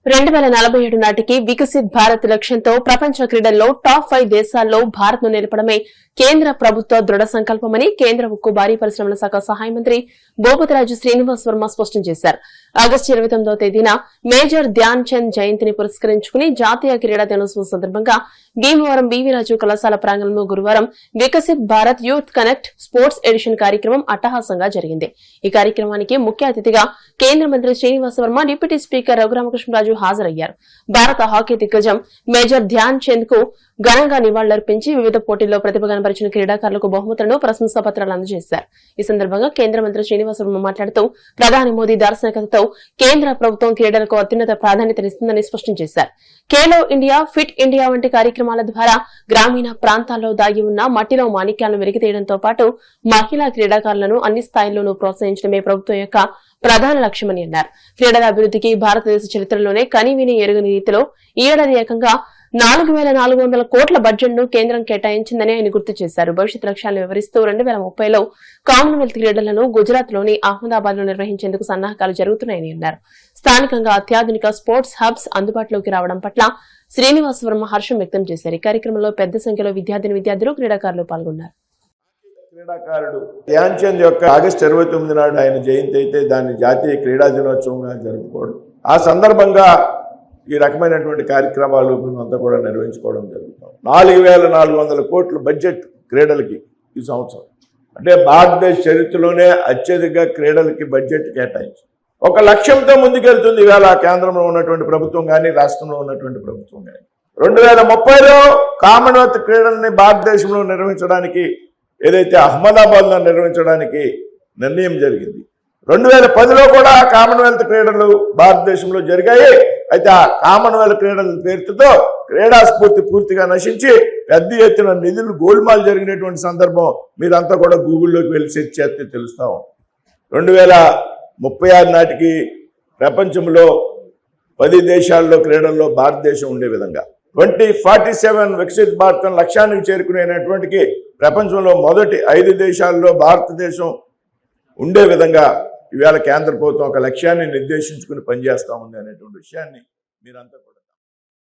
2047 నాటికి వికసిత్ భారత్ లక్ష్యంతో ప్రపంచ క్రీడల్లో టాప్ 5 దేశాల్లో భారత్ ను నిలపడమే కేంద్ర ప్రభుత్వ దృఢ సంకల్పమని కేంద్ర ఉక్కు భారీ పరిశ్రమల శాఖ సహాయ మంత్రి భూపతిరాజు శ్రీనివాస్ వర్మ స్పష్టం చేశారు. ఆగస్టు 29వ తేదీన మేజర్ ధ్యాన్ చంద్ జయంతిని పురస్కరించుకుని జాతీయ క్రీడా దినోత్సవం సందర్భంగా భీమవరం బీవీరాజు కళాశాల ప్రాంగణంలో గురువారం Viksit Bharat youth connect sports edition కార్యక్రమం అట్టహాసంగా జరిగింది. ఈ కార్యక్రమానికి ముఖ్య అతిథిగా కేంద్ర మంత్రి శ్రీనివాస్ వర్మ, డిప్యూటీ స్పీకర్ రఘురామకృష్ణరాజు హాజరయ్యారు. భారత హాకీ దిగ్గజం మేజర్ ధ్యాన్ చంద్ కు ఘనంగా నివాళులర్పించి వివిధ పోటీల్లో ప్రతిభ కనబరిచిన క్రీడాకారులకు బహుమతులను, ప్రశంసా పత్రాలు అందజేశారు. ఈ సందర్భంగా కేంద్ర మంత్రి శ్రీనివాస్ వర్మ మాట్లాడుతూ ప్రధాని మోదీ దార్శనికతతో కేంద్ర ప్రభుత్వం క్రీడలకు అత్యున్నత ప్రాధాన్యతనిస్తుందని స్పష్టం చేశారు. ఖేలో ఇండియా, ఫిట్ ఇండియా వంటి కార్యక్రమాల ద్వారా గ్రామీణ ప్రాంతాల్లో దాగి ఉన్న మట్టిలో మాణిక్యాలను వెలికితీయడంతో పాటు మహిళా క్రీడాకారులను అన్ని స్థాయిల్లోనూ ప్రోత్సహించడమే ప్రభుత్వం యొక్క ప్రధాన లక్ష్యమని అన్నారు. క్రీడల అభివృద్ధికి భారతదేశ చరిత్రలోనే కనీవిని ఎరుగని రీతిలో ఈ ఏడాది ఏకంగా 4400 కోట్ల బడ్జెట్ ను కేంద్రం కేటాయించిందని ఆయన గుర్తు చేశారు. భవిష్యత్ లక్ష్యాలను వివరిస్తూ 2030లో కామన్వెల్త్ క్రీడలను గుజరాత్ లోని అహ్మదాబాద్ లో నిర్వహించేందుకు సన్నాహకాలు జరుగుతున్నాయని అన్నారు. స్థానికంగా అత్యాధునిక స్పోర్ట్స్ హబ్స్ అందుబాటులోకి రావడం పట్ల శ్రీనివాస్ వర్మ హర్షం వ్యక్తం చేశారు. ఈ కార్యక్రమంలో పెద్ద సంఖ్యలో విద్యార్థులు, క్రీడాకారులు పాల్గొన్నారు. క్రీడాకారుడు ధ్యాన్ చంద్ యొక్క ఆగస్టు 29 నాడు ఆయన జయంతి అయితే దాన్ని జాతీయ క్రీడా దినోత్సవంగా జరుపుకోవడం, ఆ సందర్భంగా ఈ రకమైనటువంటి కార్యక్రమాలు మేమంతా కూడా నిర్వహించుకోవడం జరుగుతాం. 4400 కోట్ల బడ్జెట్ క్రీడలకి ఈ సంవత్సరం, అంటే భారతదేశ చరిత్రలోనే అత్యధిక క్రీడలకి బడ్జెట్ కేటాయించి ఒక లక్ష్యంతో ముందుకెళ్తుంది ఇవాళ కేంద్రంలో ఉన్నటువంటి ప్రభుత్వం కానీ రాష్ట్రంలో ఉన్నటువంటి ప్రభుత్వం కానీ. 2030లో కామన్వెల్త్ క్రీడల్ని భారతదేశంలో నిర్వహించడానికి, ఏదైతే అహ్మదాబాద్లో నిర్వహించడానికి నిర్ణయం జరిగింది. 2010లో కూడా కామన్వెల్త్ క్రీడలు భారతదేశంలో జరిగాయి. అయితే ఆ కామన్వెల్త్ క్రీడల పేరుతో క్రీడా స్ఫూర్తి పూర్తిగా నశించి పెద్ద ఎత్తున నిధులు గోల్మాల్ జరిగినటువంటి సందర్భం మీరంతా కూడా గూగుల్లోకి వెళ్ళి సెర్చ్ చేస్తే తెలుస్తాం. 2036 నాటికి ప్రపంచంలో 10 దేశాల్లో క్రీడల్లో భారతదేశం ఉండే విధంగా 2047 వికసిత్ భారతం లక్ష్యానికి చేరుకునేటువంటికి ప్రపంచంలో మొదటి 5 దేశాల్లో భారతదేశం ఉండే విధంగా ఇవాళ కేంద్ర ప్రభుత్వం ఒక లక్ష్యాన్ని నిర్దేశించుకుని పనిచేస్తా ఉంది అనేటువంటి విషయాన్ని మీరంతా